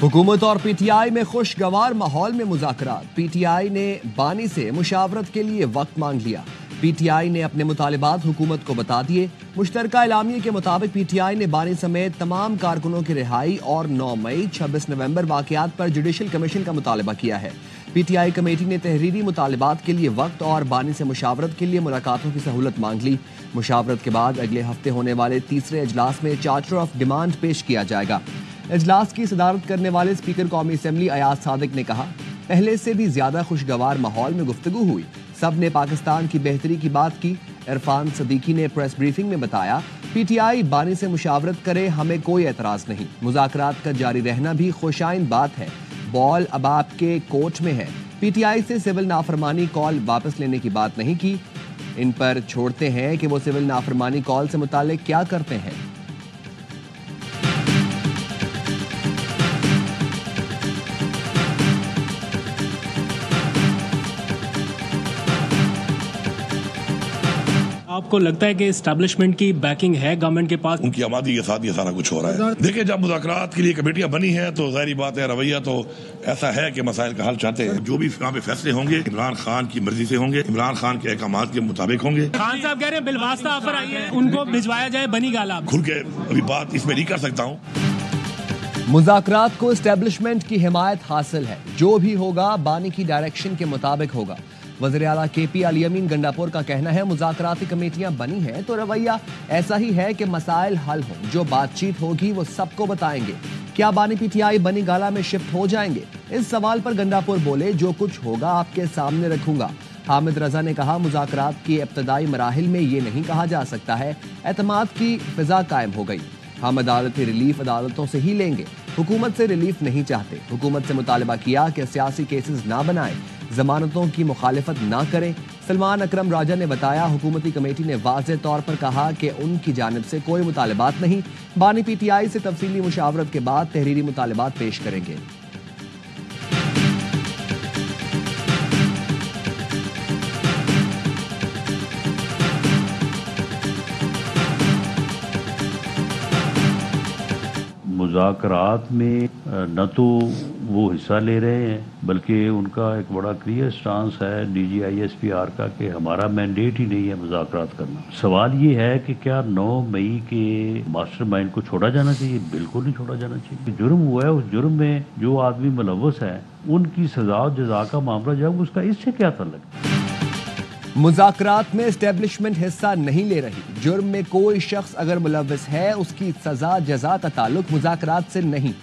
हुकूमत और पीटीआई में खुशगवार माहौल में मुज़ाकरात। पीटीआई ने बानी से मुशावरत के लिए वक्त मांग लिया। पीटीआई ने अपने मुतालिबात हुकूमत को बता दिए। मुश्तरका एलामिये के मुताबिक पीटीआई ने बानी समेत तमाम कारकुनों की रिहाई और 9 मई 26 नवंबर वाक़यात पर जुडिशल कमीशन का मुतालबा किया है। पीटीआई कमेटी ने तहरीरी मुतालिबात के लिए वक्त और बानी से मुशावरत के लिए मुलाकातों की सहूलत मांग ली। मुशावरत के बाद अगले हफ्ते होने वाले तीसरे इजलास में चार्टर ऑफ डिमांड पेश किया जाएगा। इजलास की सदारत करने वाले स्पीकर कौमी असम्बली अयाज सादिक ने कहा, पहले से भी ज्यादा खुशगवार माहौल में गुफ्तगू हुई। सब ने पाकिस्तान की बेहतरी की बात की। इरफान सदीकी ने प्रेस ब्रीफिंग में बताया, पीटीआई बानी से मुशावरत करे, हमें कोई एतराज नहीं। मुज़ाकरात का जारी रहना भी खुशाइन बात है। बॉल अब आपके कोर्ट में है। पीटीआई से सिविल नाफरमानी कॉल वापस लेने की बात नहीं की। इन पर छोड़ते हैं कि वो सिविल नाफरमानी कॉल से मुताल्लिक क्या करते हैं। आपको लगता है कि एस्टैब्लिशमेंट की बैकिंग है गवर्नमेंट के पास? उनकी आबादी के साथ ये सारा कुछ हो रहा है। देखिए, जब मुज़ाकरात के लिए कमेटियां बनी हैं तो ज़ाहिर बात है, रवैया तो ऐसा है कि मसाइल का हल चाहते हैं। जो भी वहाँ पे फैसले होंगे इमरान खान की मर्जी से होंगे, इमरान खान के अहकाम के मुताबिक होंगे। खान साहब कह रहे हैं बिलवास्ता ऑफर आई है, उनको भिजवाया जाए बनी गाला। खुल के अभी बात इसमें नहीं कर सकता हूँ। मुज़ाकरात को एस्टैब्लिशमेंट की हिमायत हासिल है। जो भी होगा बानी की डायरेक्शन के मुताबिक होगा। वज़ीर आला केपी अल-यमीन गंडापुर का कहना है, मुज़ाकराती कमेटियां बनी हैं तो रवैया ऐसा ही है कि मसाइल हल हों। जो बातचीत होगी वो सबको बताएंगे। क्या बानी पीटीआई बनी गाला में शिफ्ट हो जाएंगे? इस सवाल पर गंडापुर बोले, जो कुछ होगा आपके सामने रखूंगा। हामिद रजा ने कहा, मुज़ाकरात की इब्तदाई मराहिल में ये नहीं कहा जा सकता है एतमाद की फिजा कायम हो गई। हम अदालती रिलीफ अदालतों से ही लेंगे, हुकूमत से रिलीफ नहीं चाहते। हुकूमत से मुतालबा किया कि सियासी केसेस ना बनाएं, जमानतों की मुखालिफत ना करें। सलमान अकरम राजा ने बताया, हुकूमती कमेटी ने वाज़ेह तौर पर कहा कि उनकी जानिब से कोई मुतालिबात नहीं। बानी पीटीआई से तफसीली मुशावरत के बाद तहरीरी मुतालिबात पेश करेंगे। मुज़ाकरात में न तो वो हिस्सा ले रहे हैं, बल्कि उनका एक बड़ा क्लियर स्टांस है DGISPR का कि हमारा मैंडेट ही नहीं है मुज़ाकरात करना। सवाल ये है कि क्या 9 मई के मास्टरमाइंड को छोड़ा जाना चाहिए? बिल्कुल नहीं छोड़ा जाना चाहिए। जुर्म हुआ है, उस जुर्म में जो आदमी मुलव्वस है उनकी सजा और जजा का मामला जब उसका इससे क्या ताल्लुक? मुज़ाकरात में एस्टैब्लिशमेंट हिस्सा नहीं ले रही। जुर्म में कोई शख्स अगर मुलव्वस है, उसकी सजा जजा का ताल्लुक मुज़ाकरात से नहीं।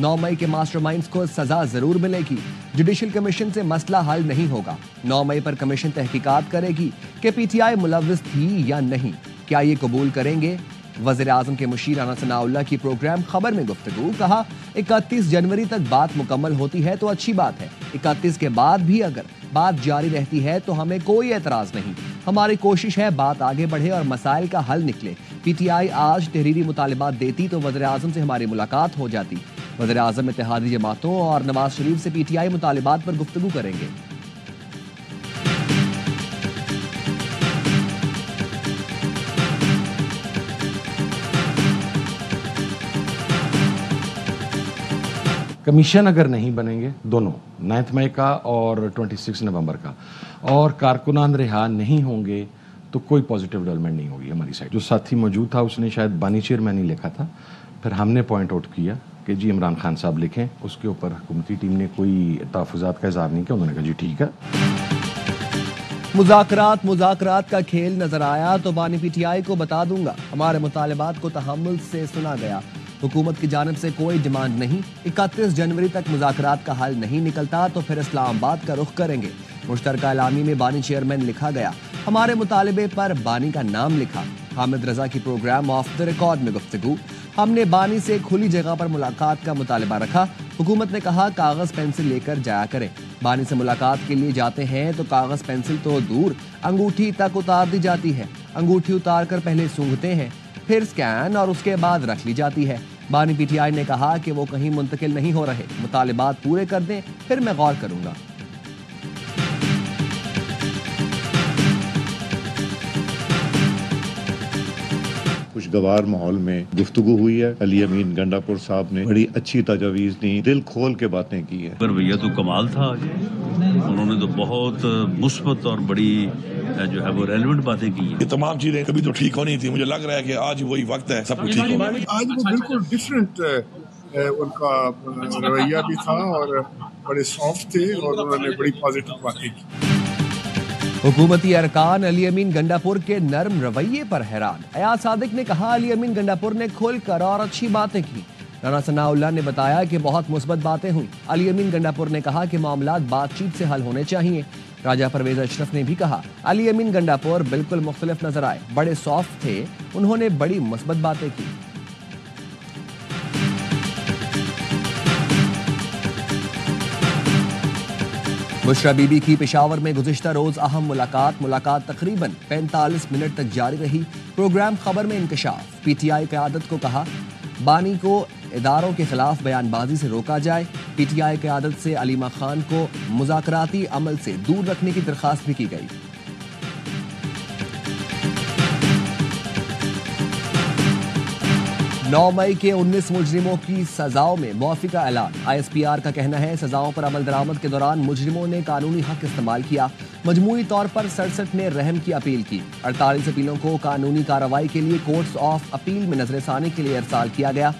9 मई के मास्टरमाइंड्स को सजा जरूर मिलेगी। जुडिशल कमीशन से मसला हल नहीं होगा। 9 मई पर कमीशन तहकीकात करेगी कि पीटीआई मुलव्वस थी या नहीं। क्या ये कबूल करेंगे? वज़ीर आज़म के मुशीर राना सनाउल्लाह की प्रोग्राम खबर में गुफ्तगू। कहा, 31 जनवरी तक बात मुकम्मल होती है तो अच्छी बात है। 31 के बाद भी अगर बात जारी रहती है तो हमें कोई एतराज नहीं। हमारी कोशिश है बात आगे बढ़े और मसाइल का हल निकले। पीटीआई आज तहरीरी मुतालिबात देती तो वज़ीर आज़म से हमारी मुलाकात हो जाती। वज़ीर आज़म इत्तेहादी जमातों और नवाज शरीफ से पीटीआई मुतालिबात पर गुफ्तगू करेंगे। कमीशन अगर नहीं बनेंगे, दोनों 9 मई का और 26 नवंबर का, और कारकुनान रिहा नहीं होंगे तो कोई पॉजिटिव डेवलपमेंट नहीं होगी हमारी साइड। जो साथी मौजूद था उसने शायद बानी चेयरमैन ही लिखा था, फिर हमने पॉइंट आउट किया कि जी इमरान खान साहब लिखें। उसके ऊपर हुकूमती टीम ने कोई तहफ़्फ़ुज़ात का इज़हार नहीं किया। उन्होंने कहा जी ठीक है। मुज़ाकरात का खेल नजर आया तो बानी पीटीआई को बता दूंगा, हमारे मुतालिबात को तहम्मुल से सुना गया। हुकूमत की जानिब से कोई डिमांड नहीं। 31 जनवरी तक मुज़ाकरात का हल नहीं निकलता तो फिर इस्लामाबाद का रुख करेंगे। मुश्तरका एलामी में बानी चेयरमैन लिखा गया, हमारे मुतालिबे पर बानी का नाम लिखा। हामिद रजा की प्रोग्राम ऑफ द रिकॉर्ड में गुफ्तगू। हमने बानी से खुली जगह पर मुलाकात का मुतालिबा रखा। हुकूमत ने कहा, कागज पेंसिल लेकर जाया करें। बानी से मुलाकात के लिए जाते हैं तो कागज पेंसिल तो दूर, अंगूठी तक उतार दी जाती है। अंगूठी उतार कर पहले सूंघते हैं, फिर स्कैन और उसके बाद रख ली जाती है। बानी पीटीआई ने कहा कि वो कहीं मुंतकिल नहीं हो रहे। मुतालिबात पूरे कर दें, फिर मैं गौर करूंगा। خوشگوار ماحول میں گفتگو ہوئی ہے. علی امین گنڈاپور صاحب نے بڑی اچھی تجاویز دی, دل کھول کے باتیں کی ہیں. رویہ تو کمال تھا, انہوں نے تو بہت مثبت اور بڑی جو ہے وہ ریلیونٹ باتیں کی ہیں. یہ تمام چیزیں کبھی تو ٹھیک ہونی تھی, مجھے لگ رہا ہے کہ آج وہی وقت ہے سب کچھ ٹھیک ہوگا. آج وہ بالکل ڈفرینٹ ان کا رویہ بھی تھا اور بڑے سافٹ تھے اور انہوں نے بڑی پازیٹیو باتیں کی. حکومتی ارکان علی امین گنڈاپور کے نرم رویے پر حیران. ایاز صادق نے کہا علی امین گنڈاپور نے کھل کر اور اچھی باتیں کی. رانا ثناء اللہ نے بتایا کہ بہت مثبت باتیں ہوئی. علی امین گنڈاپور نے کہا کہ معاملات بات چیت سے حل ہونے چاہیے. راجہ پرویز اشرف نے بھی کہا علی امین گنڈاپور بالکل مختلف نظر آئے, بڑے سافٹ تھے, انہوں نے بڑی مثبت باتیں کی. بشرا بی بی کی پشاور میں گزشتہ روز اہم ملاقات تقریباً 45 منٹ تک جاری رہی. پروگرام خبر میں انکشاف. پی ٹی آئی قیادت کو کہا بانی کو اداروں کے خلاف بیان بازی سے روکا جائے. پی ٹی آئی قیادت سے علیمہ خان کو مذاکراتی عمل سے دور رکھنے کی درخواست بھی کی گئی. نو مئی کے 19 مجرموں کی سزاؤں میں معافی کا اعلان. آئی ایس پی آر کا کہنا ہے سزاؤں پر عمل درآمد کے دوران مجرموں نے قانونی حق استعمال کیا. مجموعی طور پر 67 نے رحم کی اپیل کی. 48 اپیلوں کو قانونی کارروائی کے لیے کورٹس آف اپیل میں نظر ثانی کے لیے ارسال کیا گیا.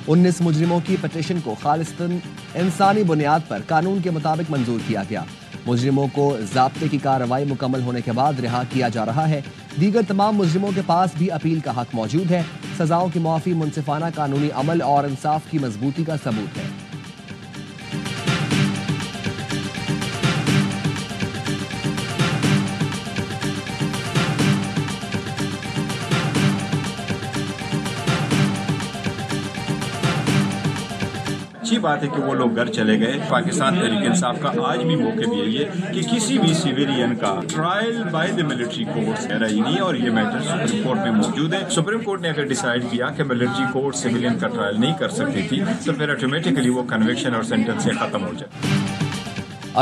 19 مجرموں کی پٹیشن کو خالصتاً انسانی بنیاد پر قانون کے مطابق منظور کیا گیا. مجرموں کو ضابطے کی کارروائی مکمل ہونے کے بعد رہا کیا جا رہا ہے. دیگر تمام مجرموں کے پاس بھی اپیل کا حق موجود ہے. سزاؤں کی معافی منصفانہ قانونی عمل اور انصاف کی مضبوطی کا ثبوت ہے. اچھی بات ہے کہ وہ لوگ گھر چلے گئے. پاکستان تحریک انصاف کا آج بھی موقع بھی ہے کہ کسی بھی سویلین کا trial by the military courts ہے ہی نہیں, اور یہ میٹر سپریم کورٹ میں موجود ہے. سپریم کورٹ نے اگر ڈیسائیڈ کیا کہ ملٹری کورٹ سویلین کا ٹرائل نہیں کر سکتی تھی تو پھر آٹومیٹکلی وہ کنوکشن اور سینٹنس سے ختم ہو جائے.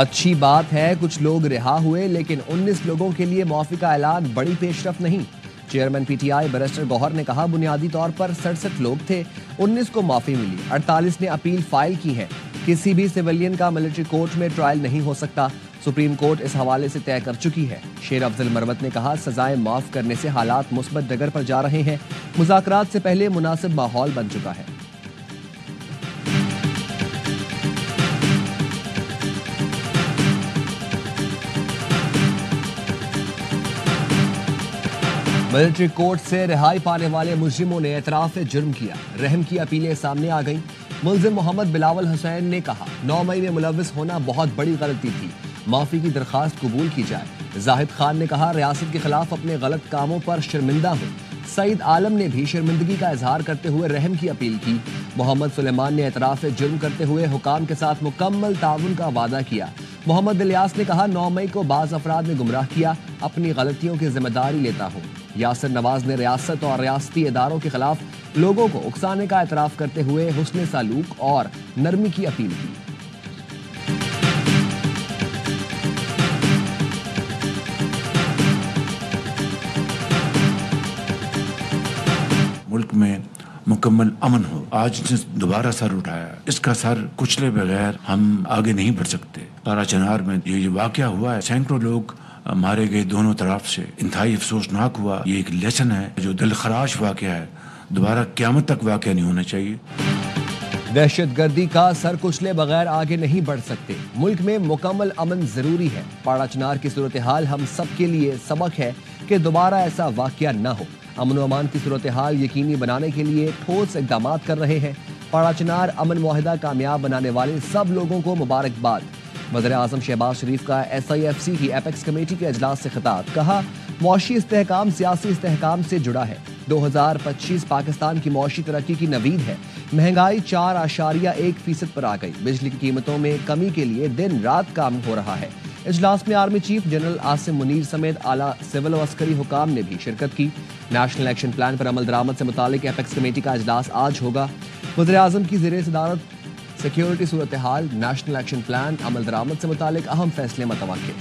اچھی بات ہے کچھ لوگ رہا ہوئے, لیکن 19 لوگوں کے لیے معافی کا اعلان بڑی پیش رفت نہیں. چیئرمین پی ٹی آئی بیرسٹر گوہر نے کہا بنیادی طور پر 67 لوگ تھے, 19 کو معافی ملی, 48 نے اپیل فائل کی ہے. کسی بھی سویلین کا ملٹری کورٹ میں ٹرائل نہیں ہو سکتا. سپریم کورٹ اس حوالے سے طے کر چکی ہے. شیر افضل مروت نے کہا سزائیں معاف کرنے سے حالات مثبت ڈگر پر جا رہے ہیں. مذاکرات سے پہلے مناسب ماحول بن چکا ہے. ملٹری کورٹ سے رہائی پانے والے مجرموں نے اعتراف جرم کیا. رحم کی اپیلیں سامنے آ گئیں. ملزم محمد بلاول حسین نے کہا 9 مئی میں ملوث ہونا بہت بڑی غلطی تھی, معافی کی درخواست قبول کی جائے. زاہد خان نے کہا ریاست کے خلاف اپنے غلط کاموں پر شرمندہ ہوں. سعید عالم نے بھی شرمندگی کا اظہار کرتے ہوئے رحم کی اپیل کی. محمد سلیمان نے اعتراف جرم کرتے ہوئے حکام کے ساتھ مکمل تعاون کا وعدہ کیا. محمد الیاس نے کہا 9 مئی کو بعض افراد نے گمراہ کیا, اپنی غلطیوں کی ذمہ داری لیتا ہوں. یاسر نواز نے ریاست اور ریاستی اداروں کے خلاف لوگوں کو اکسانے کا اعتراف کرتے ہوئے حسن سلوک اور نرمی کی اپیل کی. ملک میں مکمل امن ہو. آج نے دوبارہ سر اٹھایا, اس کا سر کچلے بغیر ہم آگے نہیں بڑھ سکتے. تارا چنار میں یہ واقعہ ہوا ہے, سینکڑوں لوگ مارے گئے دونوں طرف سے, انتہائی افسوسناک ہوا. یہ ایک لیسن ہے جو دل خراش واقعہ ہے, دوبارہ قیامت تک واقعہ نہیں ہونا چاہیے. دہشت گردی کا سر کچلے بغیر آگے نہیں بڑھ سکتے. ملک میں مکمل امن ضروری ہے. پاڑا چنار کی صورتحال ہم سب کے لیے سبق ہے کہ دوبارہ ایسا واقعہ نہ ہو. امن و امان کی صورتحال یقینی بنانے کے لیے ٹھوس اقدامات کر رہے ہیں. پاڑا چنار امن معاہدہ کامیاب بنانے والے سب لوگوں کو مبارکباد. وزیر اعظم شہباز شریف کا SIFC کی ایپیکس کمیٹی کے اجلاس سے خطاب. کہا معاشی استحکام سیاسی استحکام سے جڑا ہے. 2025 پاکستان کی معاشی ترقی کی نوید ہے. مہنگائی 4.1% پر آ گئی. بجلی کی قیمتوں میں کمی کے لیے دن رات کام ہو رہا ہے. اجلاس میں army chief general Asim Munir سمیت اعلیٰ سول و عسکری حکام نے بھی شرکت کی. نیشنل ایکشن پلان پر عمل درآمد سے متعلق ایپیکس کمیٹی کا اجلاس آج ہوگا. وزیر اعظم کی زیر صدارت سیکیورٹی صورتحال, نیشنل ایکشن پلان, عمل درآمد سے متعلق اہم فیصلے متوقع.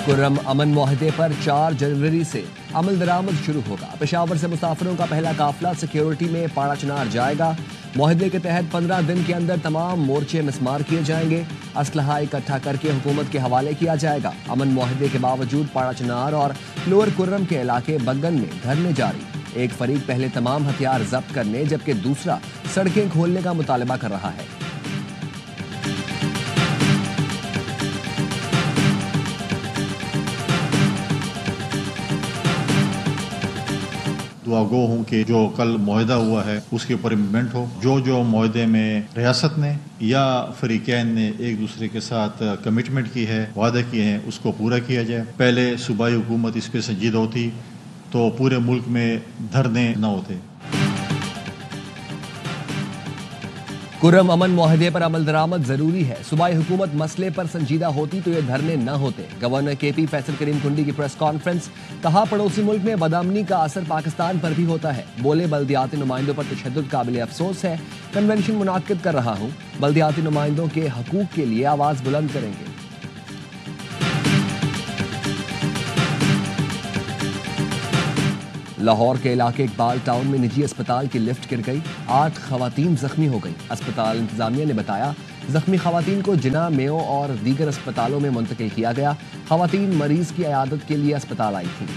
खुर्रम अमन मुआहदे पर 4 जनवरी से अमल दरामद शुरू होगा। पेशावर से मुसाफिरों का पहला काफिला सिक्योरिटी में पाड़ा चनार जाएगा। मुआहदे के तहत 15 दिन के अंदर तमाम मोर्चे मिसमार किए जाएंगे। असलहा इकट्ठा करके हुकूमत के हवाले किया जाएगा। अमन मुआहदे के बावजूद पाड़ा चनार और लोअर खुर्रम के इलाके बग्गन में धरने जारी। एक फरीक पहले तमाम हथियार जब्त करने जबकि दूसरा सड़कें खोलने का मुतालबा कर रहा है। दुआ गो हूँ कि जो कल मुआहदा हुआ है उसके ऊपर इम्प्लीमेंट हो। जो मुआहदे में रियासत ने या फरीकैन ने एक दूसरे के साथ कमिटमेंट की है, वादे किए हैं, उसको पूरा किया जाए। पहले सूबाई हुकूमत इस पर संजीदा होती तो पूरे मुल्क में धरने न होते। खुर्रम अमन मुआहदे पर अमल दरामद जरूरी है। सूबाई हुकूमत मसले पर संजीदा होती तो ये धरने न होते। गवर्नर KP फैसल करीम कुंडी की प्रेस कॉन्फ्रेंस। कहा पड़ोसी मुल्क में बदअमनी का असर पाकिस्तान पर भी होता है। बोले बल्दियाती नुमाइंदों पर तशद्दुद काबिल अफसोस है। कन्वेंशन मुनाकिद कर रहा हूँ। बल्दियाती नुमाइंदों के हकूक के लिए आवाज बुलंद करेंगे। लाहौर के इलाके इकबाल टाउन में निजी अस्पताल की लिफ्ट गिर गई। 8 खवातीन जख्मी हो गई। अस्पताल इंतजामिया ने बताया जख्मी खवातीन को जिना, मेयो और दीगर अस्पतालों में मुंतकिल किया गया। खवातीन मरीज की इयादत के लिए अस्पताल आई थी।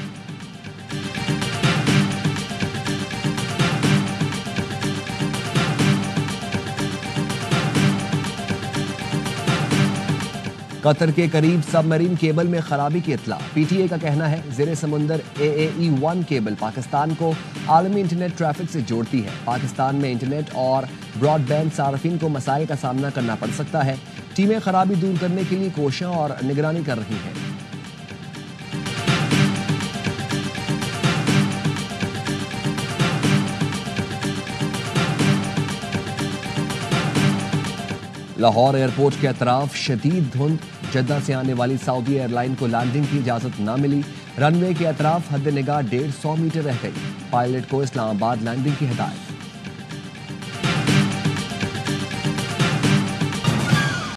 कतर के करीब सबमरीन केबल में खराबी की इत्तला। PTA का कहना है ज़ेरे समुंदर AAE-1 केबल पाकिस्तान को आलमी इंटरनेट ट्रैफिक से जोड़ती है। पाकिस्तान में इंटरनेट और ब्रॉडबैंड सार्फिन को मसाइल का सामना करना पड़ सकता है। टीमें खराबी दूर करने के लिए कोशिशें और निगरानी कर रही हैं। लाहौर एयरपोर्ट के अतराफ शदीद धुंध। जद्दा से आने वाली सऊदी एयरलाइन को लैंडिंग की इजाजत न मिली। रनवे के अतराफ हद निगाह 150 मीटर रह गई। पायलट को इस्लामाबाद लैंडिंग की हिदायत।